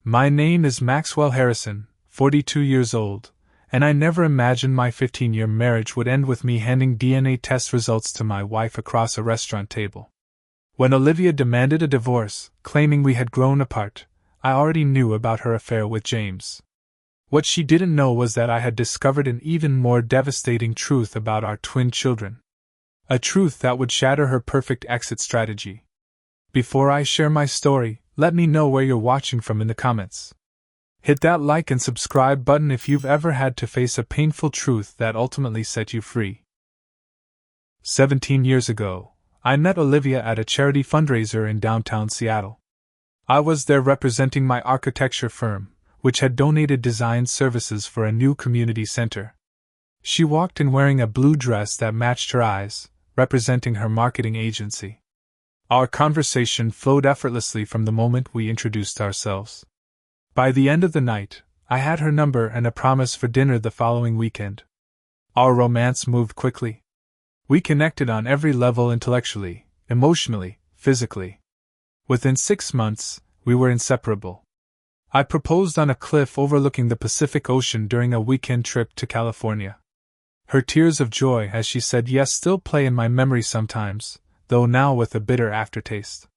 My name is Maxwell Harrison, 42 years old, and I never imagined my 15-year marriage would end with me handing DNA test results to my wife across a restaurant table. When Olivia demanded a divorce, claiming we had grown apart, I already knew about her affair with James. What she didn't know was that I had discovered an even more devastating truth about our twin children. A truth that would shatter her perfect exit strategy. Before I share my story, let me know where you're watching from in the comments. Hit that like and subscribe button if you've ever had to face a painful truth that ultimately set you free. 17 years ago, I met Olivia at a charity fundraiser in downtown Seattle. I was there representing my architecture firm, which had donated design services for a new community center. She walked in wearing a blue dress that matched her eyes, representing her marketing agency. Our conversation flowed effortlessly from the moment we introduced ourselves. By the end of the night, I had her number and a promise for dinner the following weekend. Our romance moved quickly. We connected on every level intellectually, emotionally, physically. Within 6 months, we were inseparable. I proposed on a cliff overlooking the Pacific Ocean during a weekend trip to California. Her tears of joy as she said yes still play in my memory sometimes, though now with a bitter aftertaste.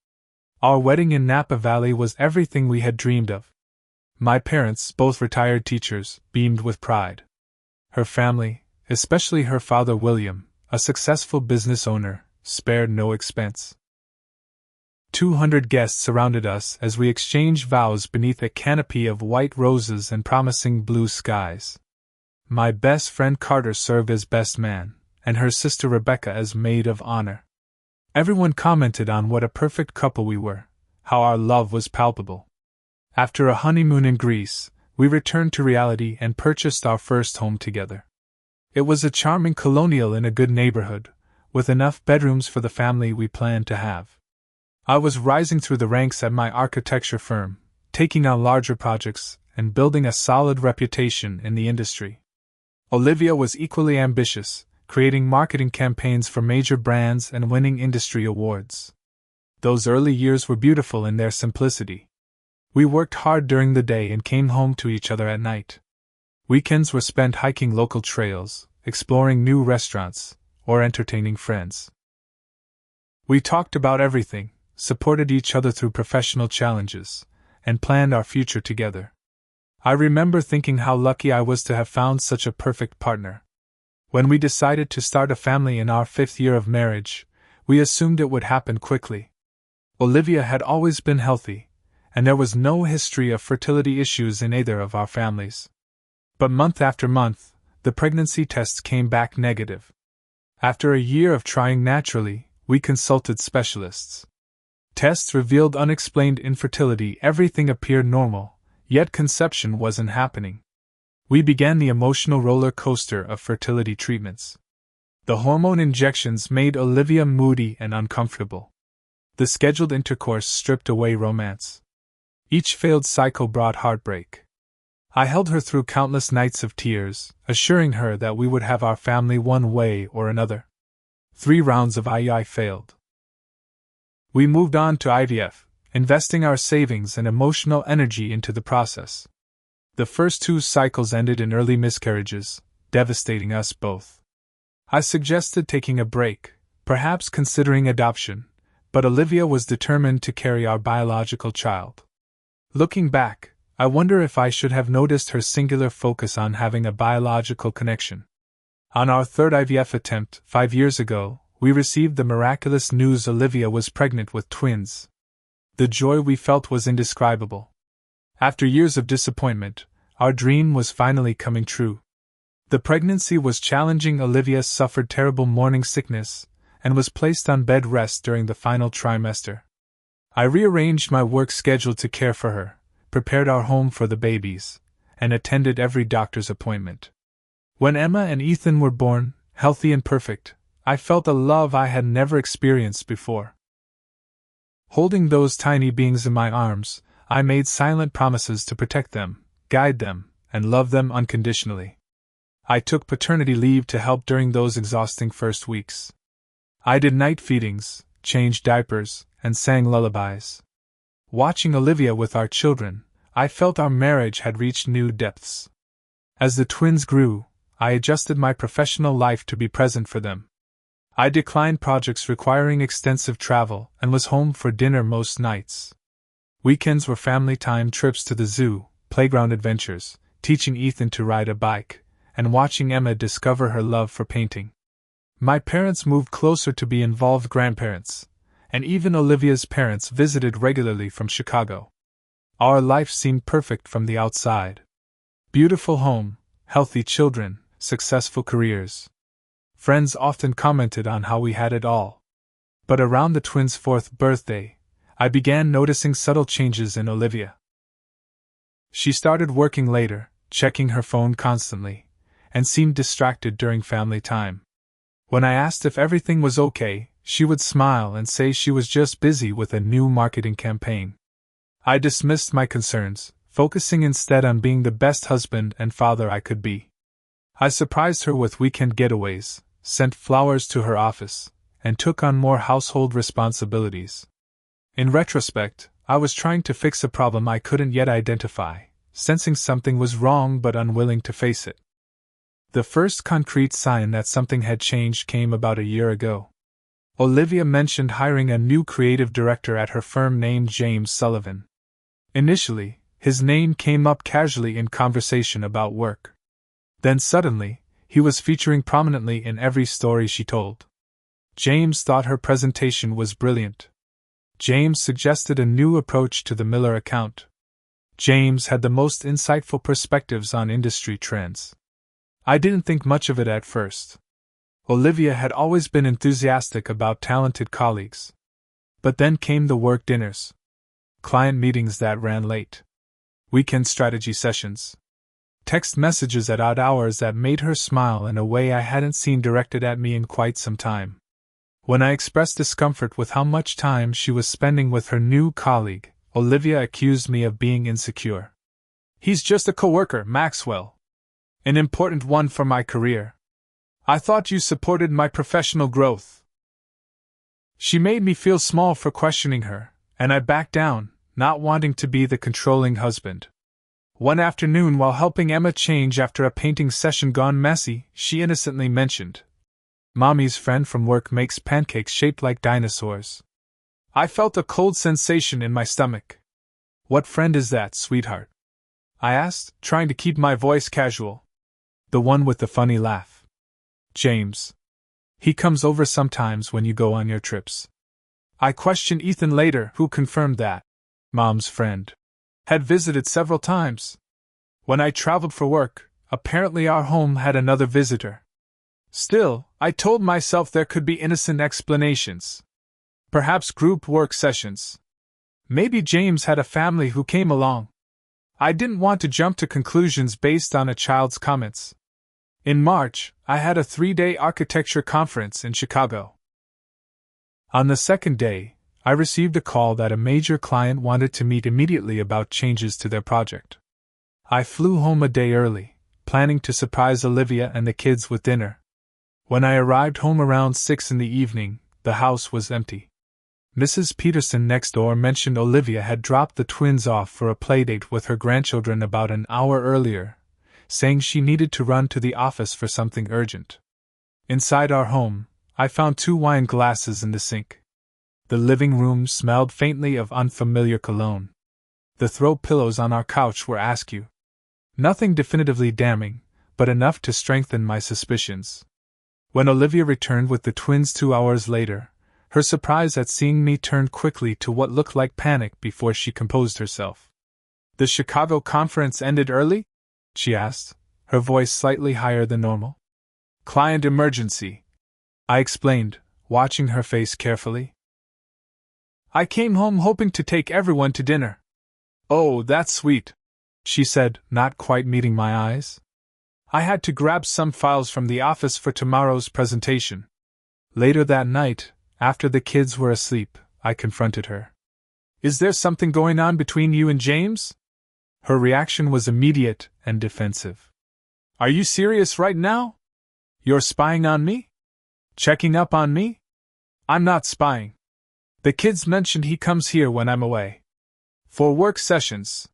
Our wedding in Napa Valley was everything we had dreamed of. My parents, both retired teachers, beamed with pride. Her family, especially her father William, a successful business owner, spared no expense. 200 guests surrounded us as we exchanged vows beneath a canopy of white roses and promising blue skies. My best friend Carter served as best man, and her sister Rebecca as maid of honor. Everyone commented on what a perfect couple we were, how our love was palpable. After a honeymoon in Greece, we returned to reality and purchased our first home together. It was a charming colonial in a good neighborhood, with enough bedrooms for the family we planned to have. I was rising through the ranks at my architecture firm, taking on larger projects and building a solid reputation in the industry. Olivia was equally ambitious, creating marketing campaigns for major brands and winning industry awards. Those early years were beautiful in their simplicity. We worked hard during the day and came home to each other at night. Weekends were spent hiking local trails, exploring new restaurants, or entertaining friends. We talked about everything, supported each other through professional challenges, and planned our future together. I remember thinking how lucky I was to have found such a perfect partner. When we decided to start a family in our 5th year of marriage, we assumed it would happen quickly. Olivia had always been healthy, and there was no history of fertility issues in either of our families. But month after month, the pregnancy tests came back negative. After a year of trying naturally, we consulted specialists. Tests revealed unexplained infertility. Everything appeared normal, yet conception wasn't happening. We began the emotional roller coaster of fertility treatments. The hormone injections made Olivia moody and uncomfortable. The scheduled intercourse stripped away romance. Each failed cycle brought heartbreak. I held her through countless nights of tears, assuring her that we would have our family one way or another. 3 rounds of IUI failed. We moved on to IVF, investing our savings and emotional energy into the process. The first 2 cycles ended in early miscarriages, devastating us both. I suggested taking a break, perhaps considering adoption, but Olivia was determined to carry our biological child. Looking back, I wonder if I should have noticed her singular focus on having a biological connection. On our 3rd IVF attempt, 5 years ago, we received the miraculous news Olivia was pregnant with twins. The joy we felt was indescribable. After years of disappointment, our dream was finally coming true. The pregnancy was challenging. Olivia suffered terrible morning sickness and was placed on bed rest during the final trimester. I rearranged my work schedule to care for her, prepared our home for the babies, and attended every doctor's appointment. When Emma and Ethan were born, healthy and perfect, I felt a love I had never experienced before. Holding those tiny beings in my arms, I made silent promises to protect them, guide them, and love them unconditionally. I took paternity leave to help during those exhausting first weeks. I did night feedings, changed diapers, and sang lullabies. Watching Olivia with our children, I felt our marriage had reached new depths. As the twins grew, I adjusted my professional life to be present for them. I declined projects requiring extensive travel and was home for dinner most nights. Weekends were family time, trips to the zoo, playground adventures, teaching Ethan to ride a bike, and watching Emma discover her love for painting. My parents moved closer to be involved grandparents, and even Olivia's parents visited regularly from Chicago. Our life seemed perfect from the outside. Beautiful home, healthy children, successful careers. Friends often commented on how we had it all. But around the twins' 4th birthday, I began noticing subtle changes in Olivia. She started working later, checking her phone constantly, and seemed distracted during family time. When I asked if everything was okay, she would smile and say she was just busy with a new marketing campaign. I dismissed my concerns, focusing instead on being the best husband and father I could be. I surprised her with weekend getaways, sent flowers to her office, and took on more household responsibilities. In retrospect, I was trying to fix a problem I couldn't yet identify, sensing something was wrong but unwilling to face it. The first concrete sign that something had changed came about a year ago. Olivia mentioned hiring a new creative director at her firm named James Sullivan. Initially, his name came up casually in conversation about work. Then suddenly, he was featuring prominently in every story she told. James thought her presentation was brilliant. James suggested a new approach to the Miller account. James had the most insightful perspectives on industry trends. I didn't think much of it at first. Olivia had always been enthusiastic about talented colleagues. But then came the work dinners. Client meetings that ran late. Weekend strategy sessions. Text messages at odd hours that made her smile in a way I hadn't seen directed at me in quite some time. When I expressed discomfort with how much time she was spending with her new colleague, Olivia accused me of being insecure. "He's just a coworker, Maxwell. An important one for my career. I thought you supported my professional growth." She made me feel small for questioning her, and I backed down, not wanting to be the controlling husband. One afternoon, while helping Emma change after a painting session gone messy, she innocently mentioned, "Mommy's friend from work makes pancakes shaped like dinosaurs." I felt a cold sensation in my stomach. "What friend is that, sweetheart?" I asked, trying to keep my voice casual. "The one with the funny laugh. James. He comes over sometimes when you go on your trips." I questioned Ethan later, who confirmed that Mom's friend had visited several times. When I traveled for work, apparently our home had another visitor. Still, I told myself there could be innocent explanations. Perhaps group work sessions. Maybe James had a family who came along. I didn't want to jump to conclusions based on a child's comments. In March, I had a 3-day architecture conference in Chicago. On the second day, I received a call that a major client wanted to meet immediately about changes to their project. I flew home a day early, planning to surprise Olivia and the kids with dinner. When I arrived home around 6 in the evening, the house was empty. Mrs. Peterson next door mentioned Olivia had dropped the twins off for a playdate with her grandchildren about an hour earlier, saying she needed to run to the office for something urgent. Inside our home, I found 2 wine glasses in the sink. The living room smelled faintly of unfamiliar cologne. The throw pillows on our couch were askew. Nothing definitively damning, but enough to strengthen my suspicions. When Olivia returned with the twins 2 hours later, her surprise at seeing me turned quickly to what looked like panic before she composed herself. "The Chicago conference ended early?" she asked, her voice slightly higher than normal. "Client emergency," I explained, watching her face carefully. "I came home hoping to take everyone to dinner." "Oh, that's sweet," she said, not quite meeting my eyes. "I had to grab some files from the office for tomorrow's presentation." Later that night, after the kids were asleep, I confronted her. "Is there something going on between you and James?" Her reaction was immediate and defensive. "Are you serious right now? You're spying on me? Checking up on me?" "I'm not spying. The kids mentioned he comes here when I'm away. For work sessions."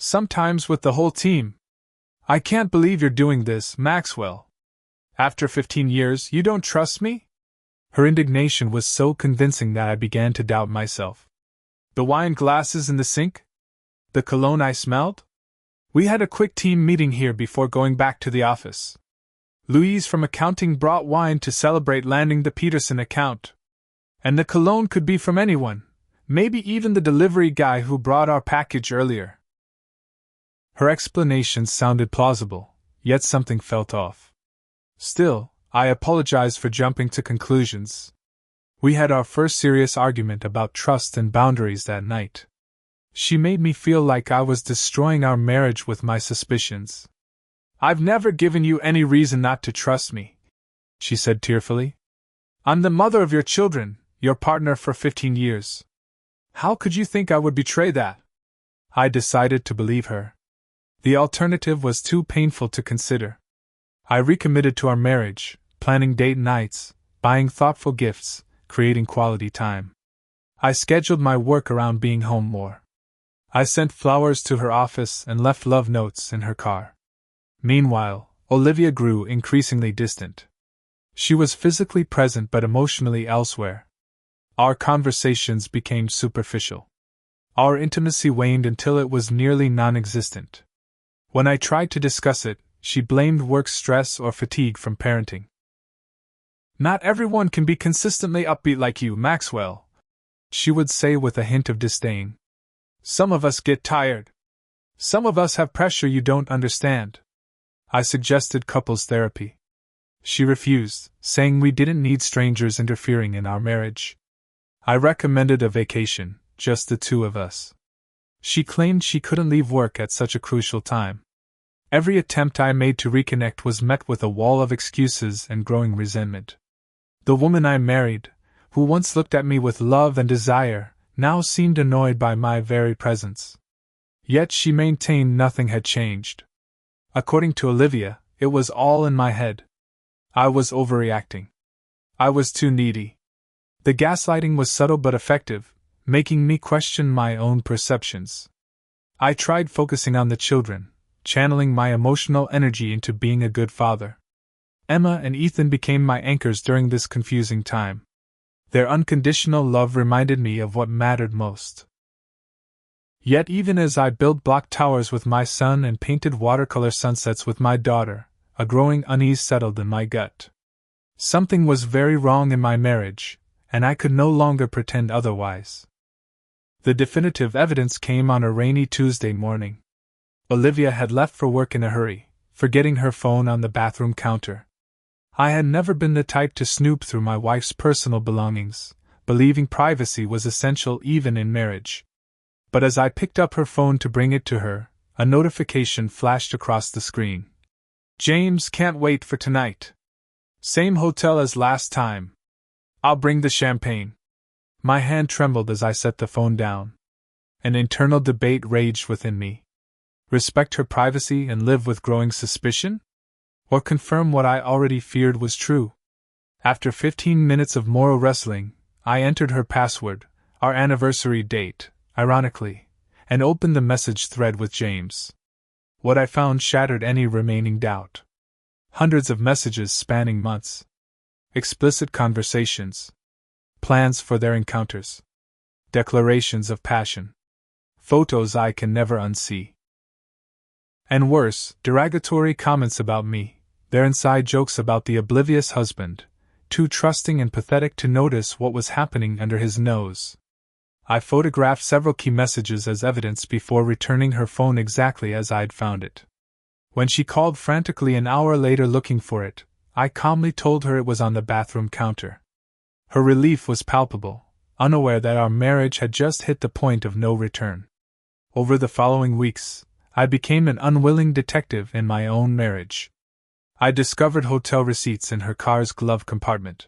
Sometimes with the whole team. I can't believe you're doing this, Maxwell. After 15 years, you don't trust me? Her indignation was so convincing that I began to doubt myself. The wine glasses in the sink? The cologne I smelled? We had a quick team meeting here before going back to the office. Louise from accounting brought wine to celebrate landing the Peterson account. And the cologne could be from anyone, maybe even the delivery guy who brought our package earlier. Her explanations sounded plausible, yet something felt off. Still, I apologized for jumping to conclusions. We had our first serious argument about trust and boundaries that night. She made me feel like I was destroying our marriage with my suspicions. I've never given you any reason not to trust me, she said tearfully. I'm the mother of your children, your partner for 15 years. How could you think I would betray that? I decided to believe her. The alternative was too painful to consider. I recommitted to our marriage, planning date nights, buying thoughtful gifts, creating quality time. I scheduled my work around being home more. I sent flowers to her office and left love notes in her car. Meanwhile, Olivia grew increasingly distant. She was physically present but emotionally elsewhere. Our conversations became superficial. Our intimacy waned until it was nearly non-existent. When I tried to discuss it, she blamed work stress or fatigue from parenting. Not everyone can be consistently upbeat like you, Maxwell, she would say with a hint of disdain. Some of us get tired. Some of us have pressure you don't understand. I suggested couples therapy. She refused, saying we didn't need strangers interfering in our marriage. I recommended a vacation, just the two of us. She claimed she couldn't leave work at such a crucial time. Every attempt I made to reconnect was met with a wall of excuses and growing resentment. The woman I married, who once looked at me with love and desire, now seemed annoyed by my very presence. Yet she maintained nothing had changed. According to Olivia, it was all in my head. I was overreacting. I was too needy. The gaslighting was subtle but effective, making me question my own perceptions. I tried focusing on the children, channeling my emotional energy into being a good father. Emma and Ethan became my anchors during this confusing time. Their unconditional love reminded me of what mattered most. Yet even as I built block towers with my son and painted watercolor sunsets with my daughter, a growing unease settled in my gut. Something was very wrong in my marriage, and I could no longer pretend otherwise. The definitive evidence came on a rainy Tuesday morning. Olivia had left for work in a hurry, forgetting her phone on the bathroom counter. I had never been the type to snoop through my wife's personal belongings, believing privacy was essential even in marriage. But as I picked up her phone to bring it to her, a notification flashed across the screen. James can't wait for tonight. Same hotel as last time. I'll bring the champagne. My hand trembled as I set the phone down. An internal debate raged within me. Respect her privacy and live with growing suspicion? Or confirm what I already feared was true? After 15 minutes of moral wrestling, I entered her password, our anniversary date, ironically, and opened the message thread with James. What I found shattered any remaining doubt. Hundreds of messages spanning months. Explicit conversations. Plans for their encounters. Declarations of passion. Photos I can never unsee. And worse, derogatory comments about me, their inside jokes about the oblivious husband, too trusting and pathetic to notice what was happening under his nose. I photographed several key messages as evidence before returning her phone exactly as I'd found it. When she called frantically an hour later looking for it, I calmly told her it was on the bathroom counter. Her relief was palpable, unaware that our marriage had just hit the point of no return. Over the following weeks, I became an unwilling detective in my own marriage. I discovered hotel receipts in her car's glove compartment.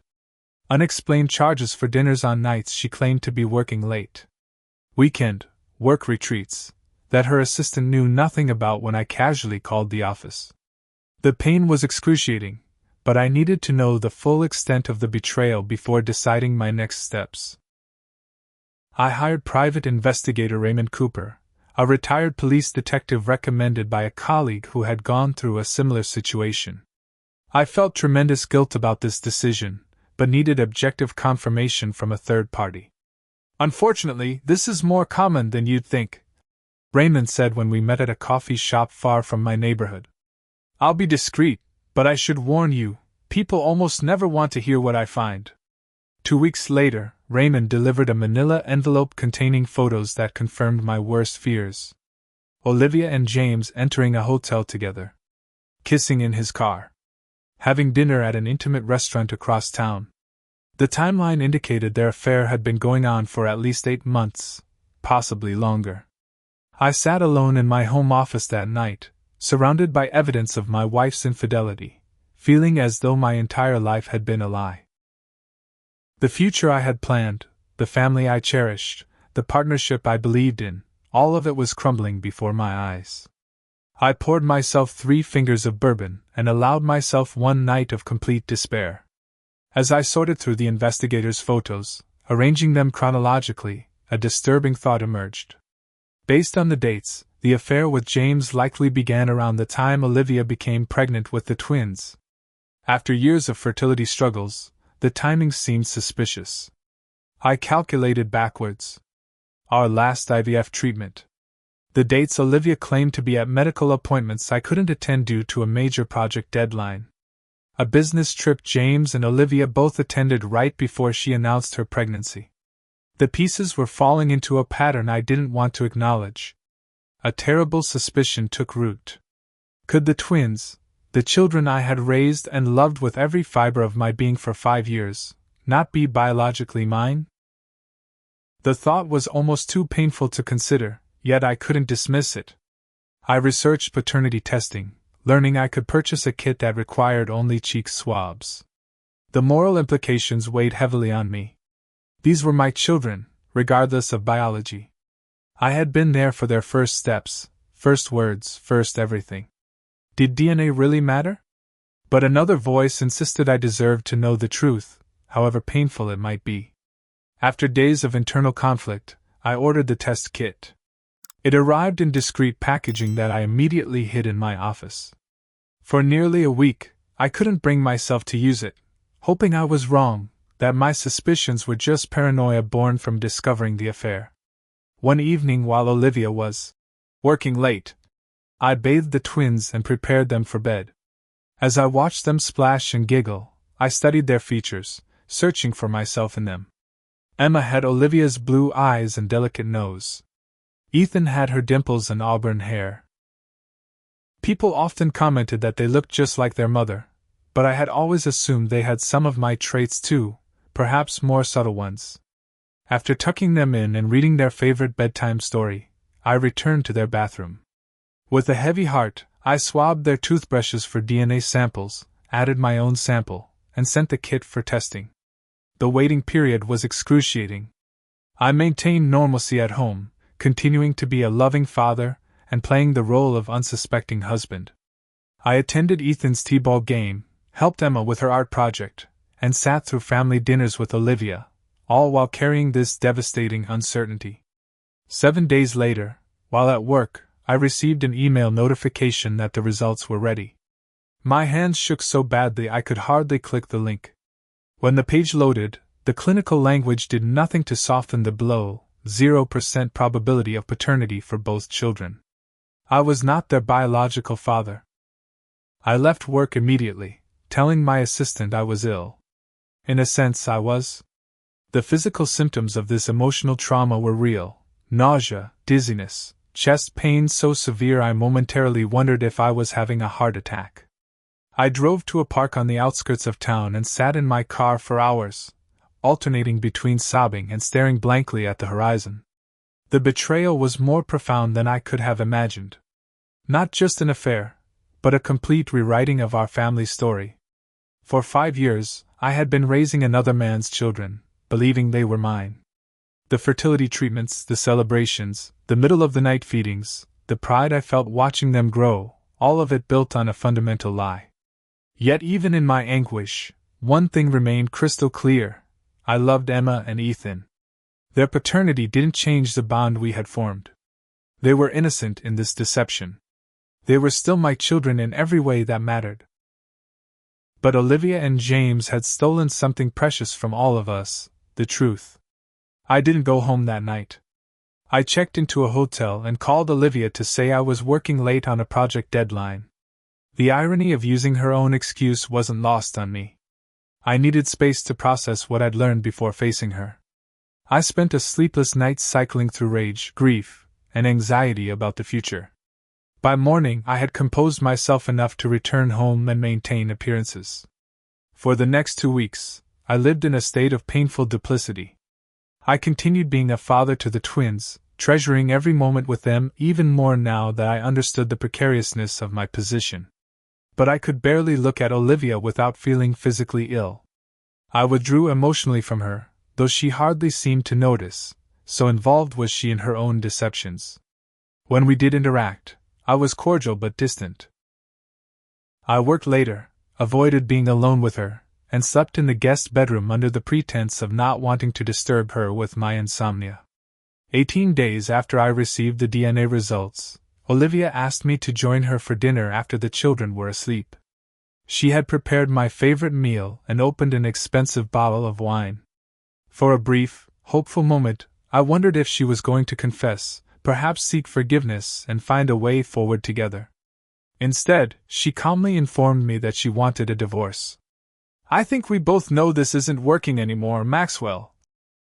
Unexplained charges for dinners on nights she claimed to be working late. Weekend work retreats that her assistant knew nothing about when I casually called the office. The pain was excruciating, but I needed to know the full extent of the betrayal before deciding my next steps. I hired private investigator Raymond Cooper, a retired police detective recommended by a colleague who had gone through a similar situation. I felt tremendous guilt about this decision, but needed objective confirmation from a third party. "Unfortunately, this is more common than you'd think," Raymond said when we met at a coffee shop far from my neighborhood. "I'll be discreet, but I should warn you, people almost never want to hear what I find." 2 weeks later, Raymond delivered a manila envelope containing photos that confirmed my worst fears. Olivia and James entering a hotel together. Kissing in his car. Having dinner at an intimate restaurant across town. The timeline indicated their affair had been going on for at least 8 months, possibly longer. I sat alone in my home office that night, surrounded by evidence of my wife's infidelity, feeling as though my entire life had been a lie. The future I had planned, the family I cherished, the partnership I believed in, all of it was crumbling before my eyes. I poured myself 3 fingers of bourbon and allowed myself one night of complete despair. As I sorted through the investigators' photos, arranging them chronologically, a disturbing thought emerged. Based on the dates, the affair with James likely began around the time Olivia became pregnant with the twins. After years of fertility struggles, the timing seemed suspicious. I calculated backwards. Our last IVF treatment. The dates Olivia claimed to be at medical appointments I couldn't attend due to a major project deadline. A business trip James and Olivia both attended right before she announced her pregnancy. The pieces were falling into a pattern I didn't want to acknowledge. A terrible suspicion took root. Could the twins, the children I had raised and loved with every fiber of my being for 5 years, not be biologically mine? The thought was almost too painful to consider, yet I couldn't dismiss it. I researched paternity testing, learning I could purchase a kit that required only cheek swabs. The moral implications weighed heavily on me. These were my children, regardless of biology. I had been there for their first steps, first words, first everything. Did DNA really matter? But another voice insisted I deserved to know the truth, however painful it might be. After days of internal conflict, I ordered the test kit. It arrived in discreet packaging that I immediately hid in my office. For nearly a week, I couldn't bring myself to use it, hoping I was wrong, that my suspicions were just paranoia born from discovering the affair. One evening while Olivia was working late, I bathed the twins and prepared them for bed. As I watched them splash and giggle, I studied their features, searching for myself in them. Emma had Olivia's blue eyes and delicate nose. Ethan had her dimples and auburn hair. People often commented that they looked just like their mother, but I had always assumed they had some of my traits too, perhaps more subtle ones. After tucking them in and reading their favorite bedtime story, I returned to their bathroom. With a heavy heart, I swabbed their toothbrushes for DNA samples, added my own sample, and sent the kit for testing. The waiting period was excruciating. I maintained normalcy at home, continuing to be a loving father and playing the role of unsuspecting husband. I attended Ethan's t-ball game, helped Emma with her art project, and sat through family dinners with Olivia, all while carrying this devastating uncertainty. 7 days later, while at work, I received an email notification that the results were ready. My hands shook so badly I could hardly click the link. When the page loaded, the clinical language did nothing to soften the blow: 0% probability of paternity for both children. I was not their biological father. I left work immediately, telling my assistant I was ill. In a sense, I was. The physical symptoms of this emotional trauma were real: nausea, dizziness, chest pain so severe I momentarily wondered if I was having a heart attack. I drove to a park on the outskirts of town and sat in my car for hours, alternating between sobbing and staring blankly at the horizon. The betrayal was more profound than I could have imagined. Not just an affair, but a complete rewriting of our family story. For 5 years, I had been raising another man's children, believing they were mine. The fertility treatments, the celebrations, the middle-of-the-night feedings, the pride I felt watching them grow, all of it built on a fundamental lie. Yet even in my anguish, one thing remained crystal clear: I loved Emma and Ethan. Their paternity didn't change the bond we had formed. They were innocent in this deception. They were still my children in every way that mattered. But Olivia and James had stolen something precious from all of us, the truth. I didn't go home that night. I checked into a hotel and called Olivia to say I was working late on a project deadline. The irony of using her own excuse wasn't lost on me. I needed space to process what I'd learned before facing her. I spent a sleepless night cycling through rage, grief, and anxiety about the future. By morning, I had composed myself enough to return home and maintain appearances. For the next 2 weeks, I lived in a state of painful duplicity. I continued being a father to the twins, treasuring every moment with them even more now that I understood the precariousness of my position. But I could barely look at Olivia without feeling physically ill. I withdrew emotionally from her, though she hardly seemed to notice, so involved was she in her own deceptions. When we did interact, I was cordial but distant. I worked later, avoided being alone with her, and slept in the guest bedroom under the pretense of not wanting to disturb her with my insomnia. 18 days after I received the DNA results, Olivia asked me to join her for dinner after the children were asleep. She had prepared my favorite meal and opened an expensive bottle of wine. For a brief, hopeful moment, I wondered if she was going to confess, perhaps seek forgiveness and find a way forward together. Instead, she calmly informed me that she wanted a divorce. "I think we both know this isn't working anymore, Maxwell,"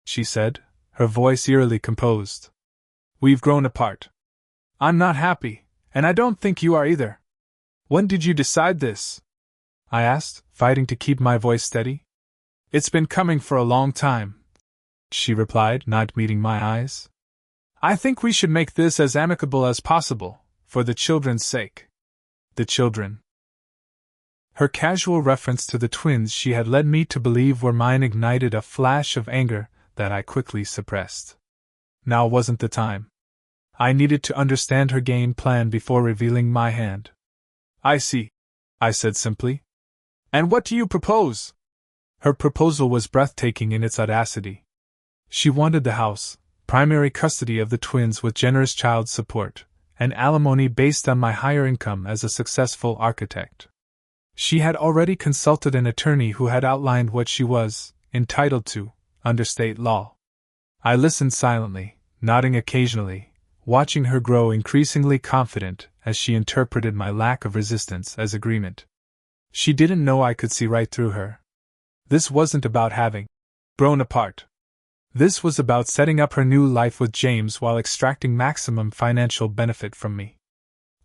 she said, her voice eerily composed. "We've grown apart. I'm not happy, and I don't think you are either. When did you decide this?" I asked, fighting to keep my voice steady. "It's been coming for a long time," she replied, not meeting my eyes. "I think we should make this as amicable as possible, for the children's sake." The children. Her casual reference to the twins she had led me to believe were mine ignited a flash of anger that I quickly suppressed. Now wasn't the time. I needed to understand her game plan before revealing my hand. "I see," I said simply. "And what do you propose?" Her proposal was breathtaking in its audacity. She wanted the house, primary custody of the twins with generous child support, and alimony based on my higher income as a successful architect. She had already consulted an attorney who had outlined what she was entitled to under state law. I listened silently, nodding occasionally, watching her grow increasingly confident as she interpreted my lack of resistance as agreement. She didn't know I could see right through her. This wasn't about having grown apart. This was about setting up her new life with James while extracting maximum financial benefit from me.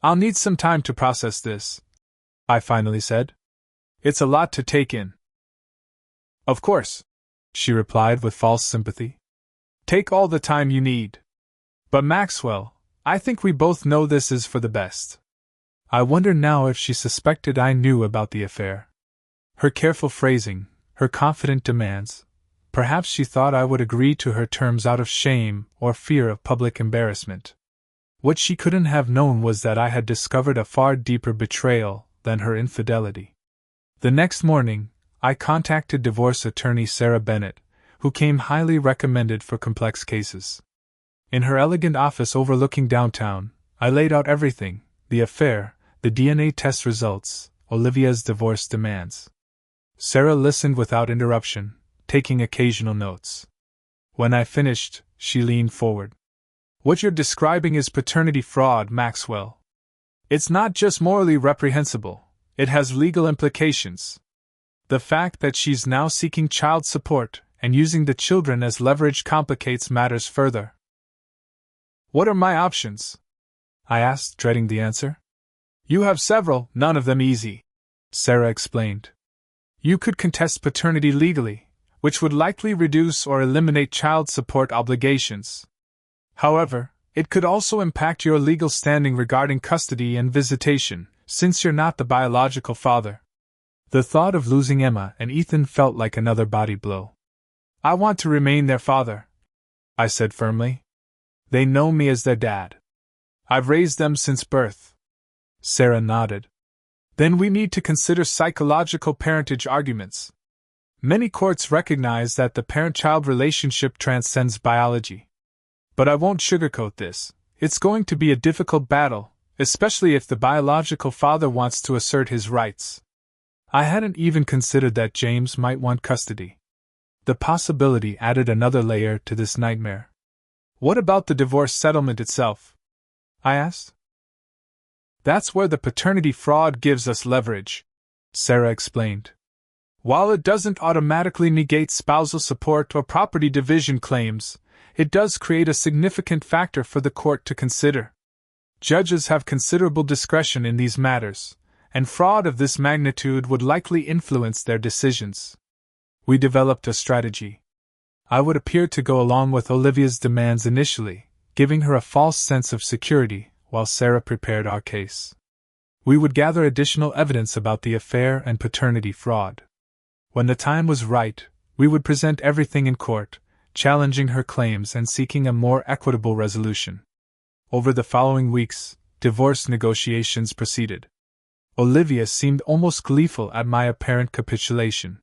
"I'll need some time to process this," I finally said. "It's a lot to take in." "Of course," she replied with false sympathy. "Take all the time you need. But Maxwell, I think we both know this is for the best." I wonder now if she suspected I knew about the affair. Her careful phrasing, her confident demands, perhaps she thought I would agree to her terms out of shame or fear of public embarrassment. What she couldn't have known was that I had discovered a far deeper betrayal than her infidelity. The next morning, I contacted divorce attorney Sarah Bennett, who came highly recommended for complex cases. In her elegant office overlooking downtown, I laid out everything: the affair, the DNA test results, Olivia's divorce demands. Sarah listened without interruption, taking occasional notes. When I finished, she leaned forward. "What you're describing is paternity fraud, Maxwell. It's not just morally reprehensible, it has legal implications. The fact that she's now seeking child support and using the children as leverage complicates matters further." "What are my options?" I asked, dreading the answer. "You have several, none of them easy," Sarah explained. "You could contest paternity legally, which would likely reduce or eliminate child support obligations. However, it could also impact your legal standing regarding custody and visitation, since you're not the biological father." The thought of losing Emma and Ethan felt like another body blow. "I want to remain their father," I said firmly. "They know me as their dad. I've raised them since birth." Sarah nodded. "Then we need to consider psychological parentage arguments. Many courts recognize that the parent-child relationship transcends biology. But I won't sugarcoat this, It's going to be a difficult battle, especially if the biological father wants to assert his rights. I hadn't even considered that James might want custody. The possibility added another layer to this nightmare. What about the divorce settlement itself? I asked. That's where the paternity fraud gives us leverage, Sarah explained. While it doesn't automatically negate spousal support or property division claims, it does create a significant factor for the court to consider. Judges have considerable discretion in these matters, and fraud of this magnitude would likely influence their decisions. We developed a strategy. I would appear to go along with Olivia's demands initially, giving her a false sense of security, while Sarah prepared our case. We would gather additional evidence about the affair and paternity fraud. When the time was right, we would present everything in court, challenging her claims and seeking a more equitable resolution. Over the following weeks, divorce negotiations proceeded. Olivia seemed almost gleeful at my apparent capitulation.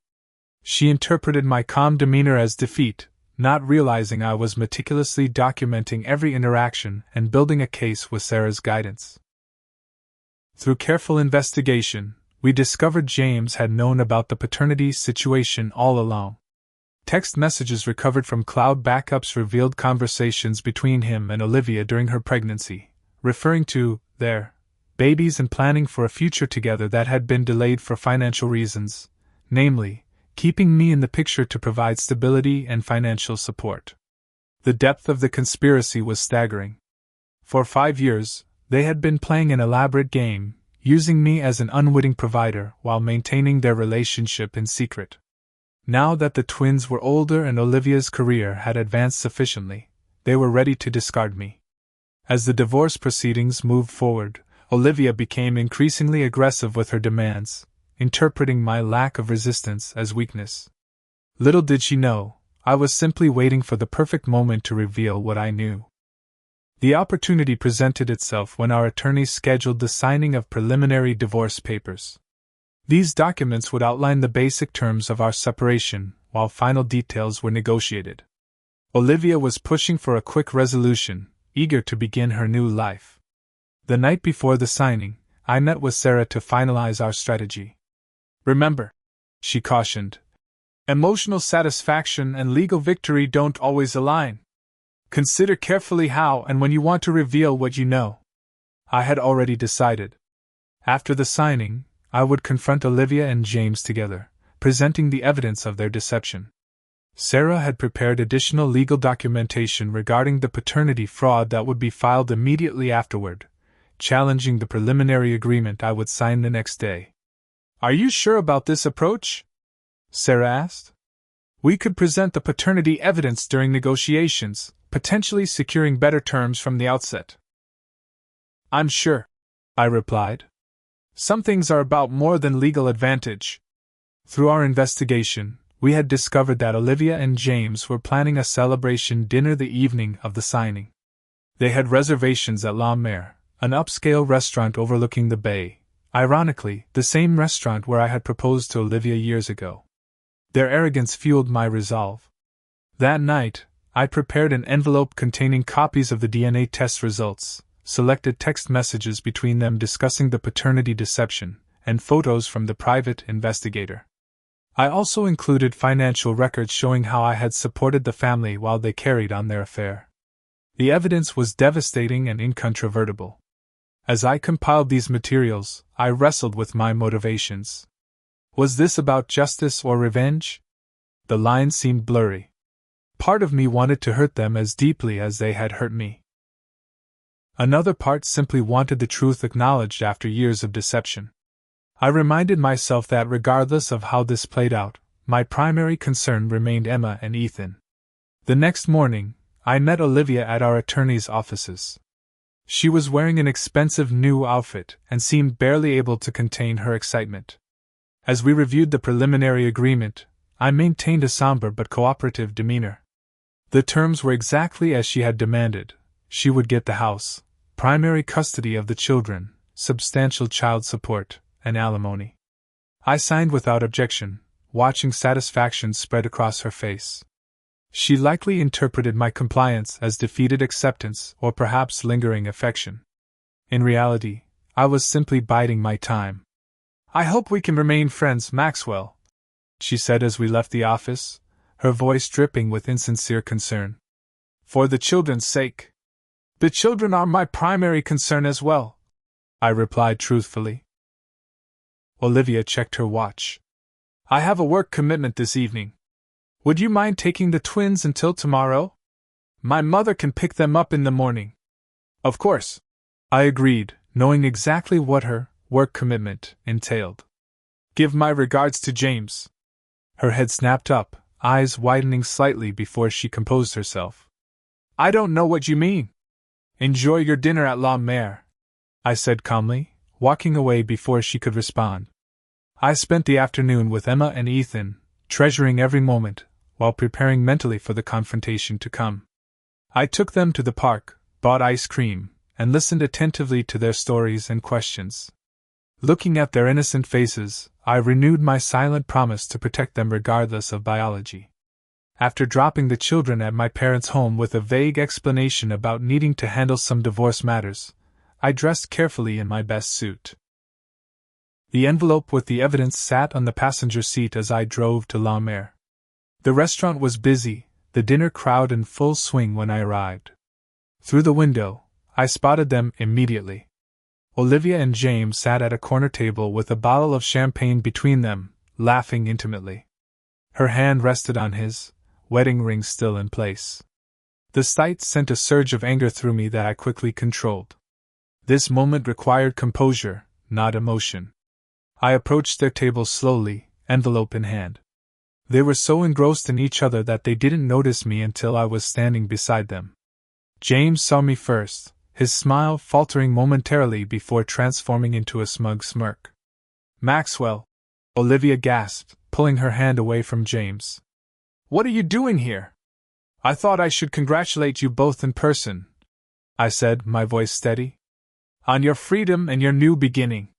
She interpreted my calm demeanor as defeat, not realizing I was meticulously documenting every interaction and building a case with Sarah's guidance. Through careful investigation, we discovered James had known about the paternity situation all along. Text messages recovered from cloud backups revealed conversations between him and Olivia during her pregnancy, referring to their babies and planning for a future together that had been delayed for financial reasons, namely, keeping me in the picture to provide stability and financial support. The depth of the conspiracy was staggering. For 5 years, they had been playing an elaborate game, using me as an unwitting provider while maintaining their relationship in secret. Now that the twins were older and Olivia's career had advanced sufficiently, they were ready to discard me. As the divorce proceedings moved forward, Olivia became increasingly aggressive with her demands, interpreting my lack of resistance as weakness. Little did she know, I was simply waiting for the perfect moment to reveal what I knew. The opportunity presented itself when our attorneys scheduled the signing of preliminary divorce papers. These documents would outline the basic terms of our separation, while final details were negotiated. Olivia was pushing for a quick resolution, eager to begin her new life. The night before the signing, I met with Sarah to finalize our strategy. Remember, she cautioned, emotional satisfaction and legal victory don't always align. Consider carefully how and when you want to reveal what you know. I had already decided. After the signing, I would confront Olivia and James together, presenting the evidence of their deception. Sarah had prepared additional legal documentation regarding the paternity fraud that would be filed immediately afterward, challenging the preliminary agreement I would sign the next day. Are you sure about this approach? Sarah asked. We could present the paternity evidence during negotiations, potentially securing better terms from the outset. I'm sure, I replied. Some things are about more than legal advantage. Through our investigation, we had discovered that Olivia and James were planning a celebration dinner the evening of the signing. They had reservations at La Mer, an upscale restaurant overlooking the bay, ironically, the same restaurant where I had proposed to Olivia years ago. Their arrogance fueled my resolve. That night, I prepared an envelope containing copies of the DNA test results, selected text messages between them discussing the paternity deception, and photos from the private investigator. I also included financial records showing how I had supported the family while they carried on their affair. The evidence was devastating and incontrovertible. As I compiled these materials, I wrestled with my motivations. Was this about justice or revenge? The lines seemed blurry. Part of me wanted to hurt them as deeply as they had hurt me. Another part simply wanted the truth acknowledged after years of deception. I reminded myself that regardless of how this played out, my primary concern remained Emma and Ethan. The next morning, I met Olivia at our attorney's offices. She was wearing an expensive new outfit and seemed barely able to contain her excitement. As we reviewed the preliminary agreement, I maintained a somber but cooperative demeanor. The terms were exactly as she had demanded. She would get the house, primary custody of the children, substantial child support, and alimony. I signed without objection, watching satisfaction spread across her face. She likely interpreted my compliance as defeated acceptance or perhaps lingering affection. In reality, I was simply biding my time. "I hope we can remain friends, Maxwell," she said as we left the office, her voice dripping with insincere concern. "For the children's sake." "The children are my primary concern as well," I replied truthfully. Olivia checked her watch. "I have a work commitment this evening. Would you mind taking the twins until tomorrow? My mother can pick them up in the morning." "Of course," I agreed, knowing exactly what her work commitment entailed. "Give my regards to James." Her head snapped up, eyes widening slightly before she composed herself. "I don't know what you mean." "Enjoy your dinner at La Mer," I said calmly, walking away before she could respond. I spent the afternoon with Emma and Ethan, treasuring every moment, while preparing mentally for the confrontation to come. I took them to the park, bought ice cream, and listened attentively to their stories and questions. Looking at their innocent faces, I renewed my silent promise to protect them regardless of biology. After dropping the children at my parents' home with a vague explanation about needing to handle some divorce matters, I dressed carefully in my best suit. The envelope with the evidence sat on the passenger seat as I drove to La Mer. The restaurant was busy, the dinner crowd in full swing when I arrived. Through the window, I spotted them immediately. Olivia and James sat at a corner table with a bottle of champagne between them, laughing intimately. Her hand rested on his, wedding ring still in place. The sight sent a surge of anger through me that I quickly controlled. This moment required composure, not emotion. I approached their table slowly, envelope in hand. They were so engrossed in each other that they didn't notice me until I was standing beside them. James saw me first, his smile faltering momentarily before transforming into a smug smirk. "Maxwell," Olivia gasped, pulling her hand away from James. "What are you doing here?" "I thought I should congratulate you both in person," I said, my voice steady. "On your freedom and your new beginning."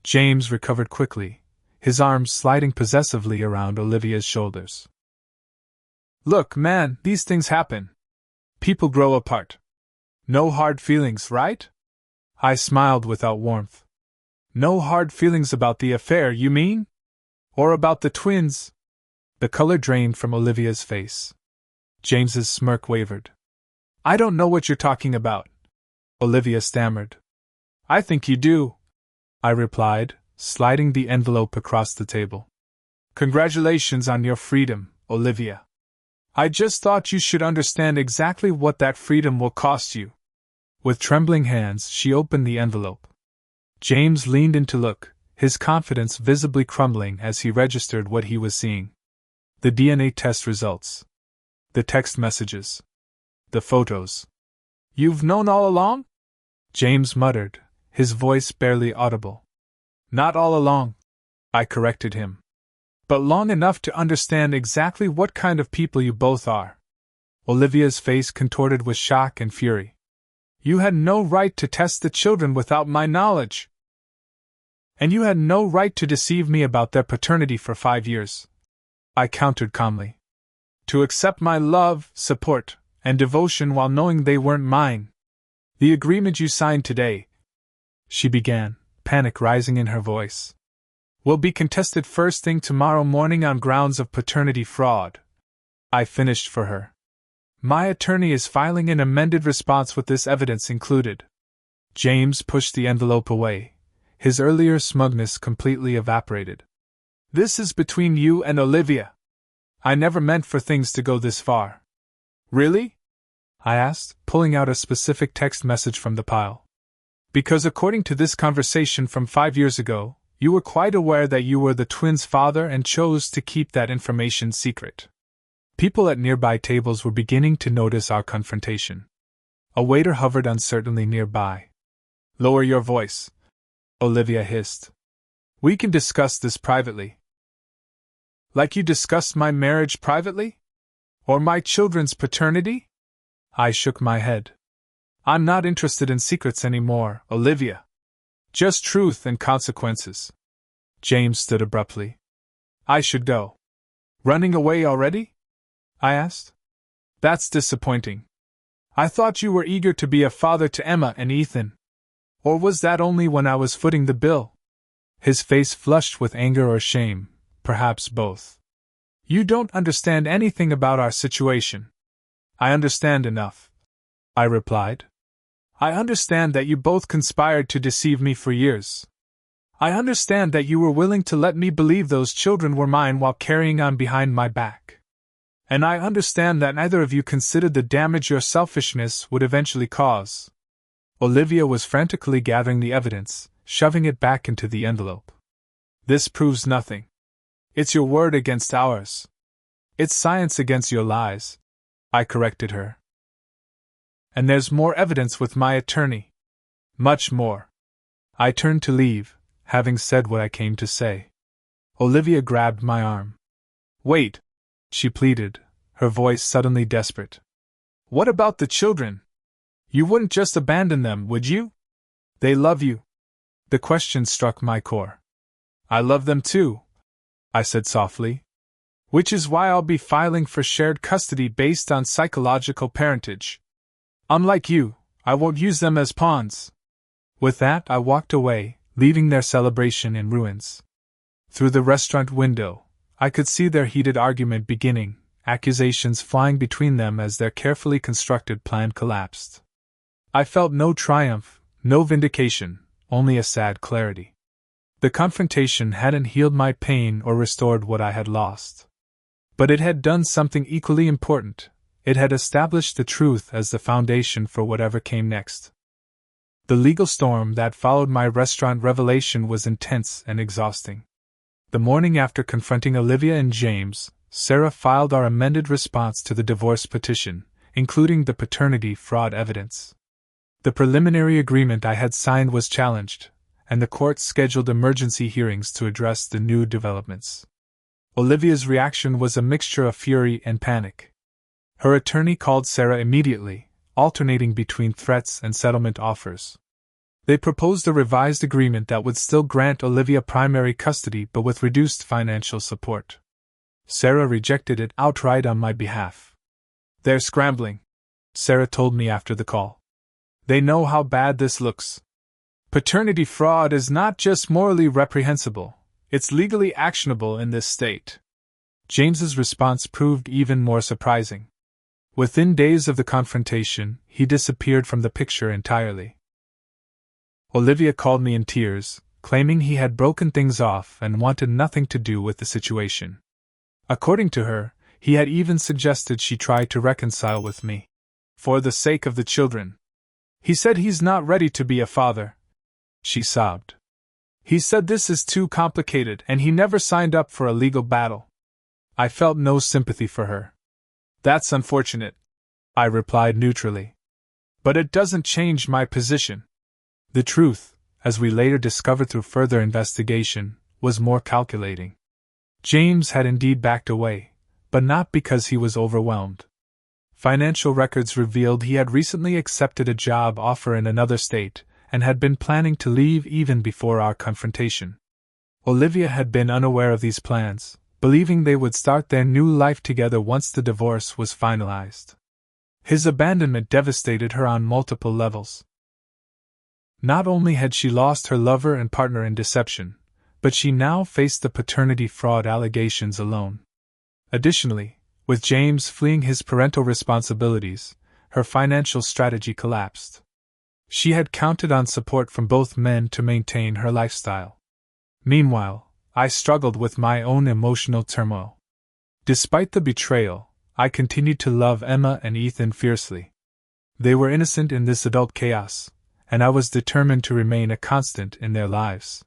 James recovered quickly, his arms sliding possessively around Olivia's shoulders. "Look, man, these things happen. People grow apart. No hard feelings, right?" I smiled without warmth. "No hard feelings about the affair, you mean? Or about the twins?" The color drained from Olivia's face. James's smirk wavered. "I don't know what you're talking about," Olivia stammered. "I think you do," I replied, sliding the envelope across the table. "Congratulations on your freedom, Olivia. I just thought you should understand exactly what that freedom will cost you." With trembling hands, she opened the envelope. James leaned in to look, his confidence visibly crumbling as he registered what he was seeing. The DNA test results. The text messages. The photos. "You've known all along?" James muttered, his voice barely audible. "Not all along," I corrected him. "But long enough to understand exactly what kind of people you both are." Olivia's face contorted with shock and fury. "You had no right to test the children without my knowledge. And you had no right to deceive me about their paternity for 5 years," I countered calmly. "To accept my love, support, and devotion while knowing they weren't mine. The agreement you signed today," she began, panic rising in her voice, "will be contested first thing tomorrow morning on grounds of paternity fraud." I finished for her. "My attorney is filing an amended response with this evidence included." James pushed the envelope away, his earlier smugness completely evaporated. "This is between you and Olivia. I never meant for things to go this far." "Really?" I asked, pulling out a specific text message from the pile. "Because according to this conversation from 5 years ago, you were quite aware that you were the twins' father and chose to keep that information secret." People at nearby tables were beginning to notice our confrontation. A waiter hovered uncertainly nearby. "Lower your voice," Olivia hissed. "We can discuss this privately." "Like you discussed my marriage privately? Or my children's paternity?" I shook my head. "I'm not interested in secrets anymore, Olivia. Just truth and consequences." James stood abruptly. "I should go." "Running away already?" I asked. That's disappointing. I thought you were eager to be a father to Emma and Ethan. Or was that only when I was footing the bill? His face flushed with anger or shame, perhaps both. You don't understand anything about our situation. I understand enough, I replied. I understand that you both conspired to deceive me for years. I understand that you were willing to let me believe those children were mine while carrying on behind my back. And I understand that neither of you considered the damage your selfishness would eventually cause. Olivia was frantically gathering the evidence, shoving it back into the envelope. This proves nothing. It's your word against ours. It's science against your lies, I corrected her. And there's more evidence with my attorney. Much more. I turned to leave, having said what I came to say. Olivia grabbed my arm. Wait, she pleaded, her voice suddenly desperate. What about the children? You wouldn't just abandon them, would you? They love you. The question struck my core. I love them too, I said softly. Which is why I'll be filing for shared custody based on psychological parentage. Unlike you, I won't use them as pawns. With that, I walked away, leaving their celebration in ruins. Through the restaurant window, I could see their heated argument beginning, accusations flying between them as their carefully constructed plan collapsed. I felt no triumph, no vindication, only a sad clarity. The confrontation hadn't healed my pain or restored what I had lost. But it had done something equally important. It had established the truth as the foundation for whatever came next. The legal storm that followed my restaurant revelation was intense and exhausting. The morning after confronting Olivia and James, Sarah filed our amended response to the divorce petition, including the paternity fraud evidence. The preliminary agreement I had signed was challenged, and the court scheduled emergency hearings to address the new developments. Olivia's reaction was a mixture of fury and panic. Her attorney called Sarah immediately, alternating between threats and settlement offers. They proposed a revised agreement that would still grant Olivia primary custody but with reduced financial support. Sarah rejected it outright on my behalf. They're scrambling, Sarah told me after the call. They know how bad this looks. Paternity fraud is not just morally reprehensible, it's legally actionable in this state. James's response proved even more surprising. Within days of the confrontation, he disappeared from the picture entirely. Olivia called me in tears, claiming he had broken things off and wanted nothing to do with the situation. According to her, he had even suggested she try to reconcile with me. For the sake of the children. He said he's not ready to be a father. She sobbed. He said this is too complicated and he never signed up for a legal battle. I felt no sympathy for her. That's unfortunate, I replied neutrally. But it doesn't change my position. The truth, as we later discovered through further investigation, was more calculating. James had indeed backed away, but not because he was overwhelmed. Financial records revealed he had recently accepted a job offer in another state, and had been planning to leave even before our confrontation. Olivia had been unaware of these plans, believing they would start their new life together once the divorce was finalized. His abandonment devastated her on multiple levels. Not only had she lost her lover and partner in deception, but she now faced the paternity fraud allegations alone. Additionally, with James fleeing his parental responsibilities, her financial strategy collapsed. She had counted on support from both men to maintain her lifestyle. Meanwhile, I struggled with my own emotional turmoil. Despite the betrayal, I continued to love Emma and Ethan fiercely. They were innocent in this adult chaos, and I was determined to remain a constant in their lives.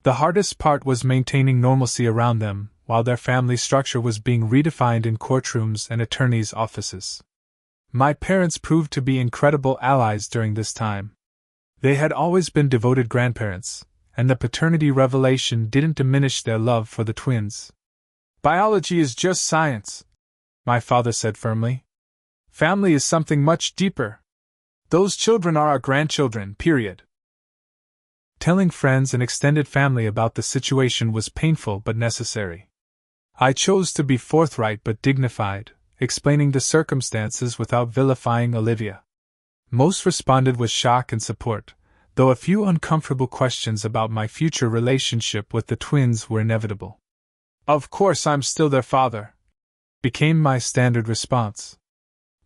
The hardest part was maintaining normalcy around them while their family structure was being redefined in courtrooms and attorneys' offices. My parents proved to be incredible allies during this time. They had always been devoted grandparents, and the paternity revelation didn't diminish their love for the twins. Biology is just science, my father said firmly. Family is something much deeper. Those children are our grandchildren, period. Telling friends and extended family about the situation was painful but necessary. I chose to be forthright but dignified, explaining the circumstances without vilifying Olivia. Most responded with shock and support, though a few uncomfortable questions about my future relationship with the twins were inevitable. "Of course I'm still their father," became my standard response.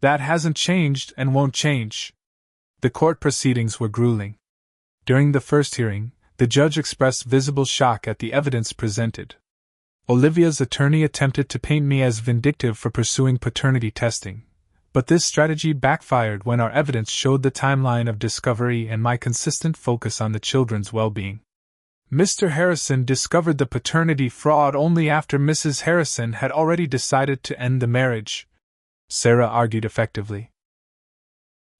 "That hasn't changed and won't change." The court proceedings were grueling. During the first hearing, the judge expressed visible shock at the evidence presented. Olivia's attorney attempted to paint me as vindictive for pursuing paternity testing, but this strategy backfired when our evidence showed the timeline of discovery and my consistent focus on the children's well-being. Mr. Harrison discovered the paternity fraud only after Mrs. Harrison had already decided to end the marriage, Sarah argued effectively.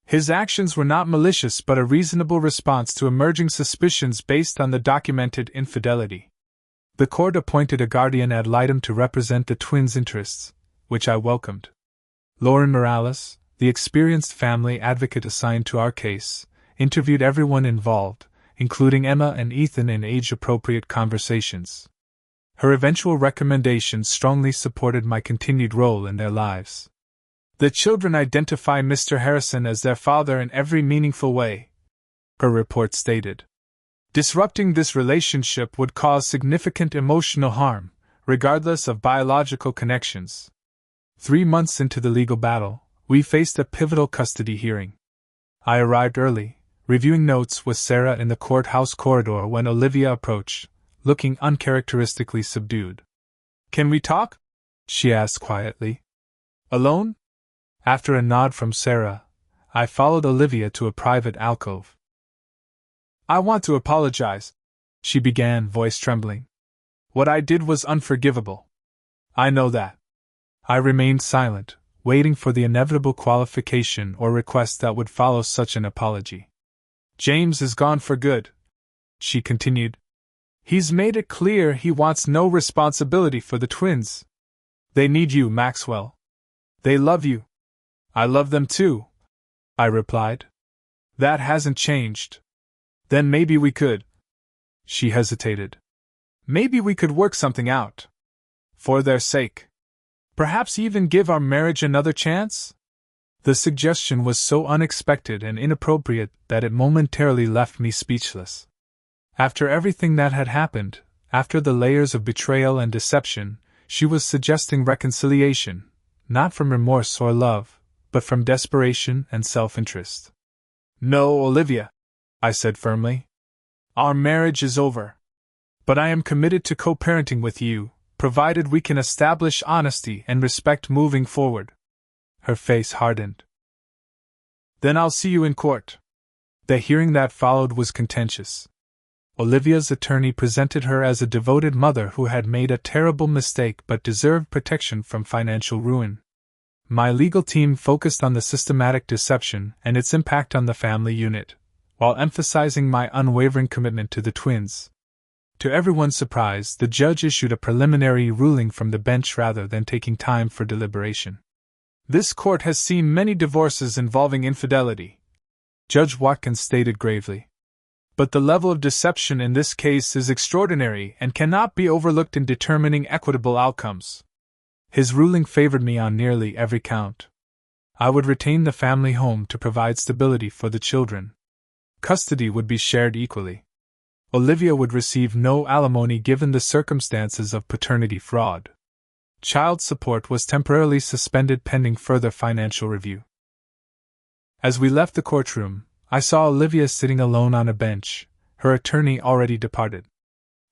His actions were not malicious but a reasonable response to emerging suspicions based on the documented infidelity. The court appointed a guardian ad litem to represent the twins' interests, which I welcomed. Lauren Morales, the experienced family advocate assigned to our case, interviewed everyone involved, including Emma and Ethan, in age-appropriate conversations. Her eventual recommendations strongly supported my continued role in their lives. "The children identify Mr. Harrison as their father in every meaningful way," her report stated. "Disrupting this relationship would cause significant emotional harm, regardless of biological connections." 3 months into the legal battle, we faced a pivotal custody hearing. I arrived early, reviewing notes with Sarah in the courthouse corridor when Olivia approached, looking uncharacteristically subdued. "Can we talk?" she asked quietly. "Alone?" After a nod from Sarah, I followed Olivia to a private alcove. "I want to apologize," she began, voice trembling. "What I did was unforgivable. I know that." I remained silent, waiting for the inevitable qualification or request that would follow such an apology. "James is gone for good," she continued. "He's made it clear he wants no responsibility for the twins. They need you, Maxwell. They love you." "I love them too," I replied. "That hasn't changed." "Then maybe we could." She hesitated. "Maybe we could work something out. For their sake. Perhaps even give our marriage another chance?" The suggestion was so unexpected and inappropriate that it momentarily left me speechless. After everything that had happened, after the layers of betrayal and deception, she was suggesting reconciliation, not from remorse or love, but from desperation and self-interest. "No, Olivia," I said firmly. "Our marriage is over. But I am committed to co-parenting with you, provided we can establish honesty and respect moving forward." Her face hardened. "Then I'll see you in court." The hearing that followed was contentious. Olivia's attorney presented her as a devoted mother who had made a terrible mistake but deserved protection from financial ruin. My legal team focused on the systematic deception and its impact on the family unit, while emphasizing my unwavering commitment to the twins. To everyone's surprise, the judge issued a preliminary ruling from the bench rather than taking time for deliberation. "This court has seen many divorces involving infidelity," Judge Watkins stated gravely. "But the level of deception in this case is extraordinary and cannot be overlooked in determining equitable outcomes." His ruling favored me on nearly every count. I would retain the family home to provide stability for the children. Custody would be shared equally. Olivia would receive no alimony given the circumstances of paternity fraud. Child support was temporarily suspended pending further financial review. As we left the courtroom, I saw Olivia sitting alone on a bench, her attorney already departed.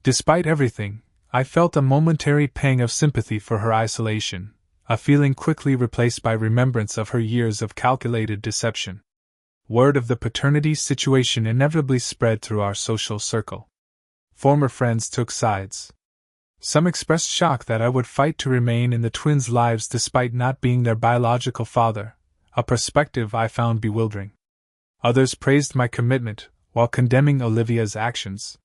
Despite everything, I felt a momentary pang of sympathy for her isolation, a feeling quickly replaced by remembrance of her years of calculated deception. Word of the paternity situation inevitably spread through our social circle. Former friends took sides. Some expressed shock that I would fight to remain in the twins' lives despite not being their biological father, a perspective I found bewildering. Others praised my commitment, while condemning Olivia's actions.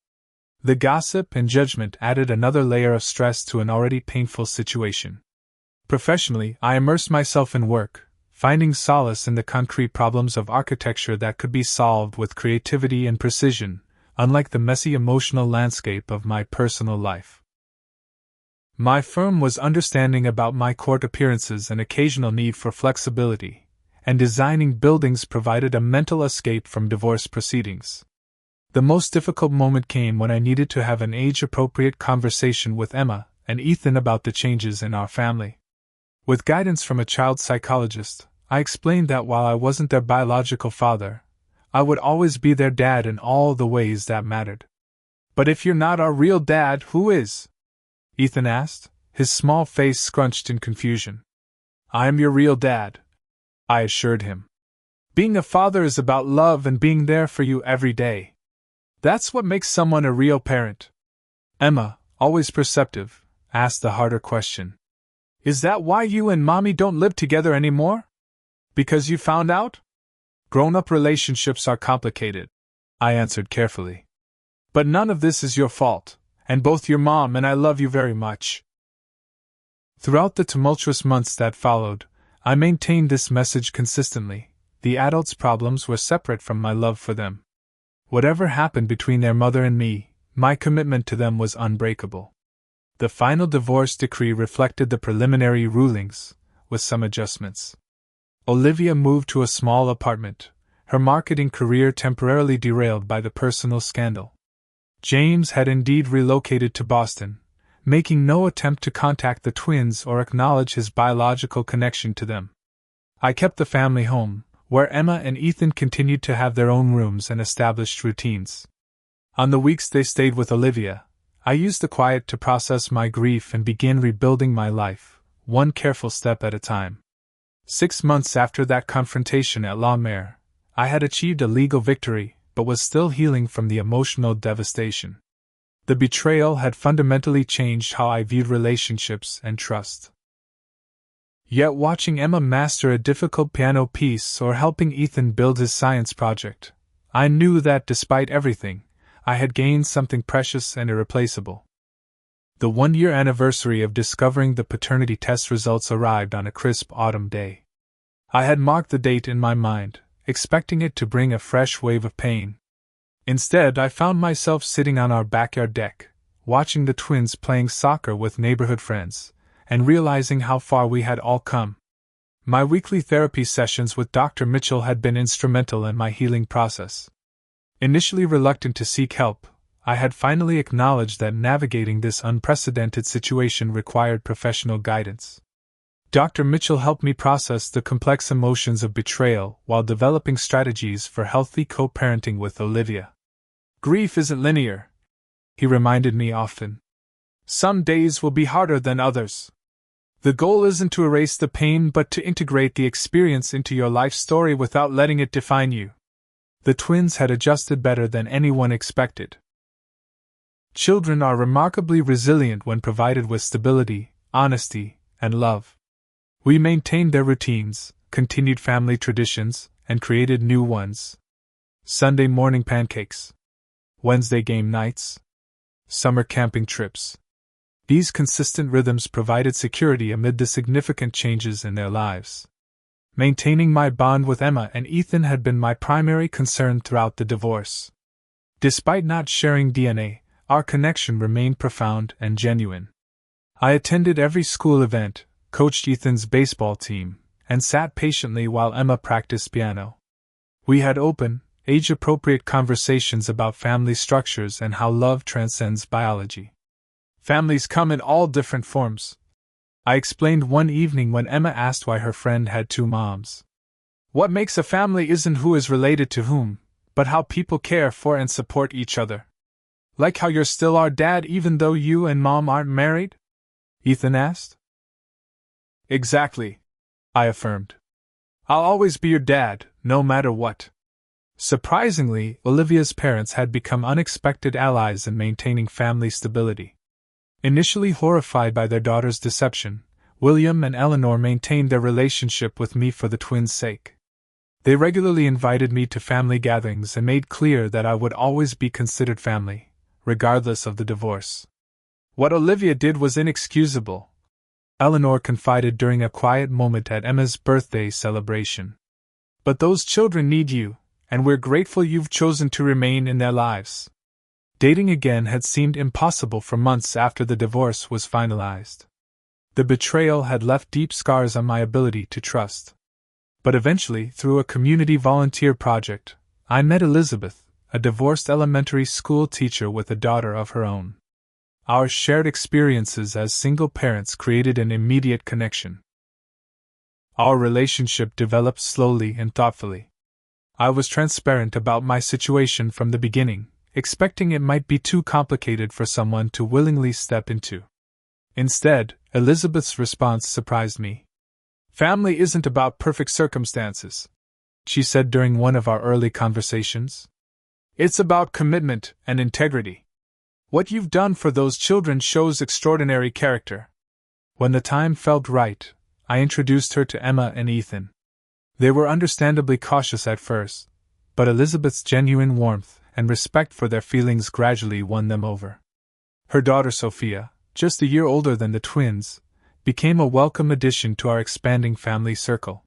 The gossip and judgment added another layer of stress to an already painful situation. Professionally, I immersed myself in work, finding solace in the concrete problems of architecture that could be solved with creativity and precision, unlike the messy emotional landscape of my personal life. My firm was understanding about my court appearances and occasional need for flexibility, and designing buildings provided a mental escape from divorce proceedings. The most difficult moment came when I needed to have an age-appropriate conversation with Emma and Ethan about the changes in our family. With guidance from a child psychologist, I explained that while I wasn't their biological father, I would always be their dad in all the ways that mattered. "But if you're not our real dad, who is?" Ethan asked, his small face scrunched in confusion. "I am your real dad," I assured him. "Being a father is about love and being there for you every day. That's what makes someone a real parent." Emma, always perceptive, asked the harder question. "Is that why you and Mommy don't live together anymore? Because you found out?" "Grown-up relationships are complicated," I answered carefully. "But none of this is your fault, and both your mom and I love you very much." Throughout the tumultuous months that followed, I maintained this message consistently. The adults' problems were separate from my love for them. Whatever happened between their mother and me, my commitment to them was unbreakable. The final divorce decree reflected the preliminary rulings, with some adjustments. Olivia moved to a small apartment, her marketing career temporarily derailed by the personal scandal. James had indeed relocated to Boston, making no attempt to contact the twins or acknowledge his biological connection to them. I kept the family home, where Emma and Ethan continued to have their own rooms and established routines. On the weeks they stayed with Olivia, I used the quiet to process my grief and begin rebuilding my life, one careful step at a time. 6 months after that confrontation at La Mer, I had achieved a legal victory, but was still healing from the emotional devastation. The betrayal had fundamentally changed how I viewed relationships and trust. Yet watching Emma master a difficult piano piece or helping Ethan build his science project, I knew that despite everything, I had gained something precious and irreplaceable. The 1-year anniversary of discovering the paternity test results arrived on a crisp autumn day. I had marked the date in my mind, expecting it to bring a fresh wave of pain. Instead, I found myself sitting on our backyard deck, watching the twins playing soccer with neighborhood friends, and realizing how far we had all come. My weekly therapy sessions with Dr. Mitchell had been instrumental in my healing process. Initially reluctant to seek help, I had finally acknowledged that navigating this unprecedented situation required professional guidance. Dr. Mitchell helped me process the complex emotions of betrayal while developing strategies for healthy co-parenting with Olivia. "Grief isn't linear," he reminded me often. "Some days will be harder than others. The goal isn't to erase the pain but to integrate the experience into your life story without letting it define you." The twins had adjusted better than anyone expected. Children are remarkably resilient when provided with stability, honesty, and love. We maintained their routines, continued family traditions, and created new ones. Sunday morning pancakes, Wednesday game nights, summer camping trips. These consistent rhythms provided security amid the significant changes in their lives. Maintaining my bond with Emma and Ethan had been my primary concern throughout the divorce. Despite not sharing DNA, our connection remained profound and genuine. I attended every school event, coached Ethan's baseball team, and sat patiently while Emma practiced piano. We had open, age-appropriate conversations about family structures and how love transcends biology. "Families come in all different forms," I explained one evening when Emma asked why her friend had 2 moms. "What makes a family isn't who is related to whom, but how people care for and support each other." "Like how you're still our dad even though you and Mom aren't married?" Ethan asked. "Exactly," I affirmed. "I'll always be your dad, no matter what." Surprisingly, Olivia's parents had become unexpected allies in maintaining family stability. Initially horrified by their daughter's deception, William and Eleanor maintained their relationship with me for the twins' sake. They regularly invited me to family gatherings and made clear that I would always be considered family, regardless of the divorce. "What Olivia did was inexcusable," Eleanor confided during a quiet moment at Emma's birthday celebration. "But those children need you, and we're grateful you've chosen to remain in their lives." Dating again had seemed impossible for months after the divorce was finalized. The betrayal had left deep scars on my ability to trust. But eventually, through a community volunteer project, I met Elizabeth, a divorced elementary school teacher with a daughter of her own. Our shared experiences as single parents created an immediate connection. Our relationship developed slowly and thoughtfully. I was transparent about my situation from the beginning, expecting it might be too complicated for someone to willingly step into. Instead, Elizabeth's response surprised me. "Family isn't about perfect circumstances," she said during one of our early conversations. "It's about commitment and integrity. What you've done for those children shows extraordinary character." When the time felt right, I introduced her to Emma and Ethan. They were understandably cautious at first, but Elizabeth's genuine warmth and respect for their feelings gradually won them over. Her daughter Sophia, just a year older than the twins, became a welcome addition to our expanding family circle.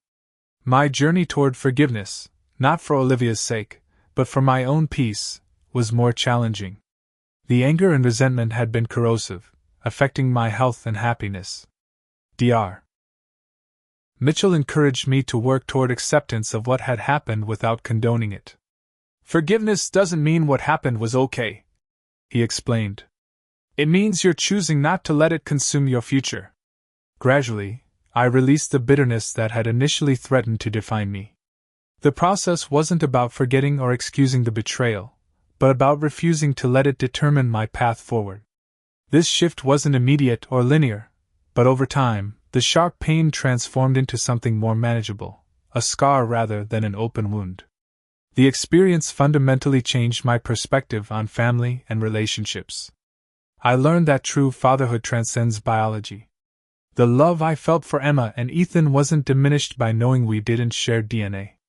My journey toward forgiveness, not for Olivia's sake, but for my own peace, was more challenging. The anger and resentment had been corrosive, affecting my health and happiness. Dr. Mitchell encouraged me to work toward acceptance of what had happened without condoning it. "Forgiveness doesn't mean what happened was okay," he explained. "It means you're choosing not to let it consume your future." Gradually, I released the bitterness that had initially threatened to define me. The process wasn't about forgetting or excusing the betrayal, but about refusing to let it determine my path forward. This shift wasn't immediate or linear, but over time, the sharp pain transformed into something more manageable, a scar rather than an open wound. The experience fundamentally changed my perspective on family and relationships. I learned that true fatherhood transcends biology. The love I felt for Emma and Ethan wasn't diminished by knowing we didn't share DNA.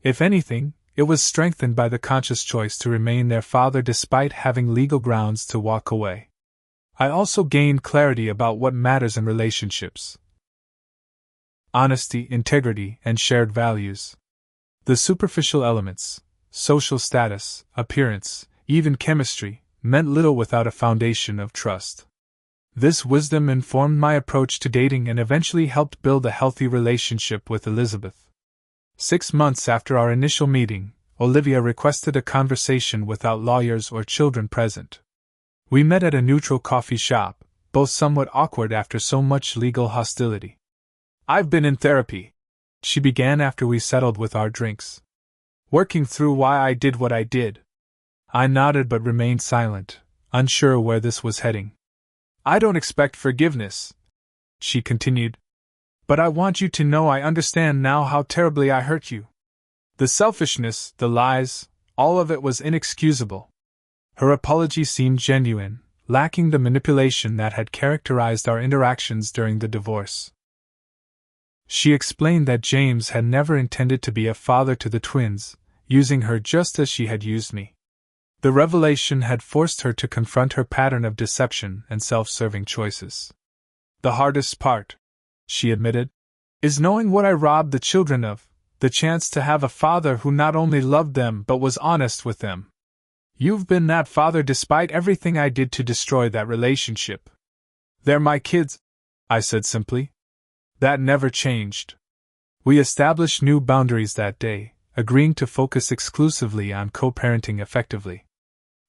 If anything, it was strengthened by the conscious choice to remain their father despite having legal grounds to walk away. I also gained clarity about what matters in relationships: honesty, integrity, and shared values. The superficial elements, social status, appearance, even chemistry, meant little without a foundation of trust. This wisdom informed my approach to dating and eventually helped build a healthy relationship with Elizabeth. 6 months after our initial meeting, Olivia requested a conversation without lawyers or children present. We met at a neutral coffee shop, both somewhat awkward after so much legal hostility. "I've been in therapy," she began after we settled with our drinks. "Working through why I did what I did." I nodded but remained silent, unsure where this was heading. "I don't expect forgiveness," she continued, "but I want you to know I understand now how terribly I hurt you. The selfishness, the lies, all of it was inexcusable." Her apology seemed genuine, lacking the manipulation that had characterized our interactions during the divorce. She explained that James had never intended to be a father to the twins, using her just as she had used me. The revelation had forced her to confront her pattern of deception and self-serving choices. "The hardest part," she admitted, "is knowing what I robbed the children of, the chance to have a father who not only loved them but was honest with them. You've been that father despite everything I did to destroy that relationship." "They're my kids," I said simply. That never changed. We established new boundaries that day, agreeing to focus exclusively on co-parenting effectively.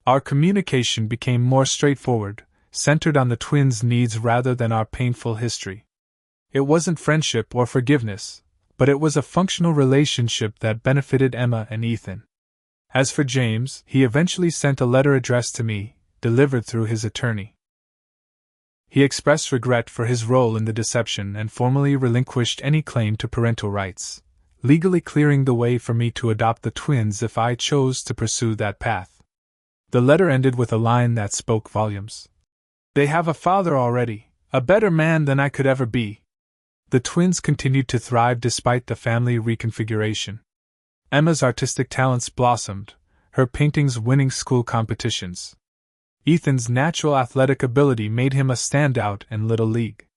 Our communication became more straightforward, centered on the twins' needs rather than our painful history. It wasn't friendship or forgiveness, but it was a functional relationship that benefited Emma and Ethan. As for James, he eventually sent a letter addressed to me, delivered through his attorney. He expressed regret for his role in the deception and formally relinquished any claim to parental rights, legally clearing the way for me to adopt the twins if I chose to pursue that path. The letter ended with a line that spoke volumes. "They have a father already, a better man than I could ever be." The twins continued to thrive despite the family reconfiguration. Emma's artistic talents blossomed, her paintings winning school competitions. Ethan's natural athletic ability made him a standout in Little League.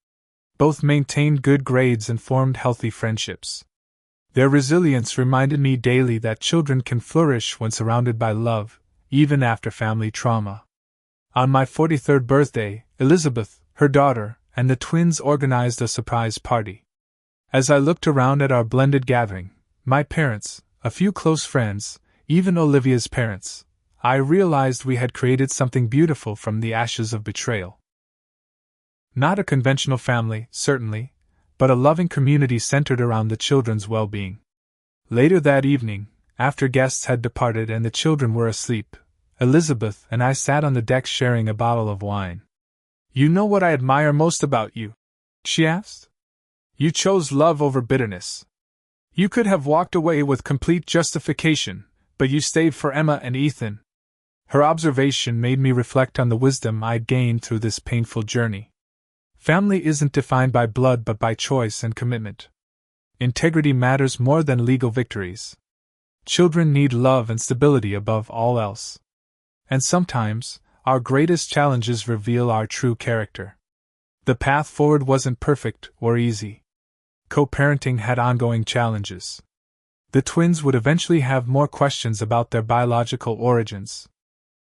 Both maintained good grades and formed healthy friendships. Their resilience reminded me daily that children can flourish when surrounded by love, even after family trauma. On my 43rd birthday, Elizabeth, her daughter, and the twins organized a surprise party. As I looked around at our blended gathering, my parents, a few close friends, even Olivia's parents, I realized we had created something beautiful from the ashes of betrayal. Not a conventional family, certainly, but a loving community centered around the children's well-being. Later that evening, after guests had departed and the children were asleep, Elizabeth and I sat on the deck sharing a bottle of wine. "You know what I admire most about you?" she asked. "You chose love over bitterness. You could have walked away with complete justification, but you stayed for Emma and Ethan." Her observation made me reflect on the wisdom I'd gained through this painful journey. Family isn't defined by blood but by choice and commitment. Integrity matters more than legal victories. Children need love and stability above all else. And sometimes, our greatest challenges reveal our true character. The path forward wasn't perfect or easy. Co-parenting had ongoing challenges. The twins would eventually have more questions about their biological origins.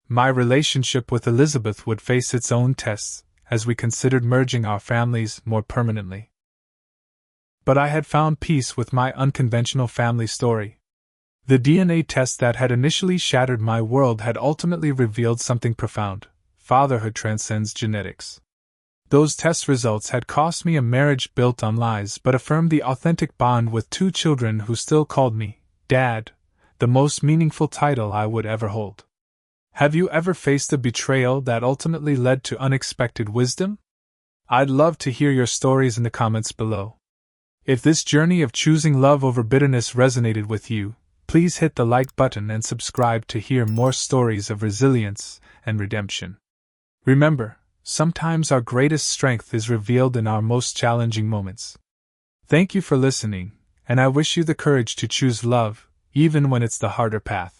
My relationship with Elizabeth would face its own tests as we considered merging our families more permanently. But I had found peace with my unconventional family story. The DNA test that had initially shattered my world had ultimately revealed something profound: fatherhood transcends genetics. Those test results had cost me a marriage built on lies but affirmed the authentic bond with two children who still called me Dad, the most meaningful title I would ever hold. Have you ever faced a betrayal that ultimately led to unexpected wisdom? I'd love to hear your stories in the comments below. If this journey of choosing love over bitterness resonated with you, please hit the like button and subscribe to hear more stories of resilience and redemption. Remember, sometimes our greatest strength is revealed in our most challenging moments. Thank you for listening, and I wish you the courage to choose love, even when it's the harder path.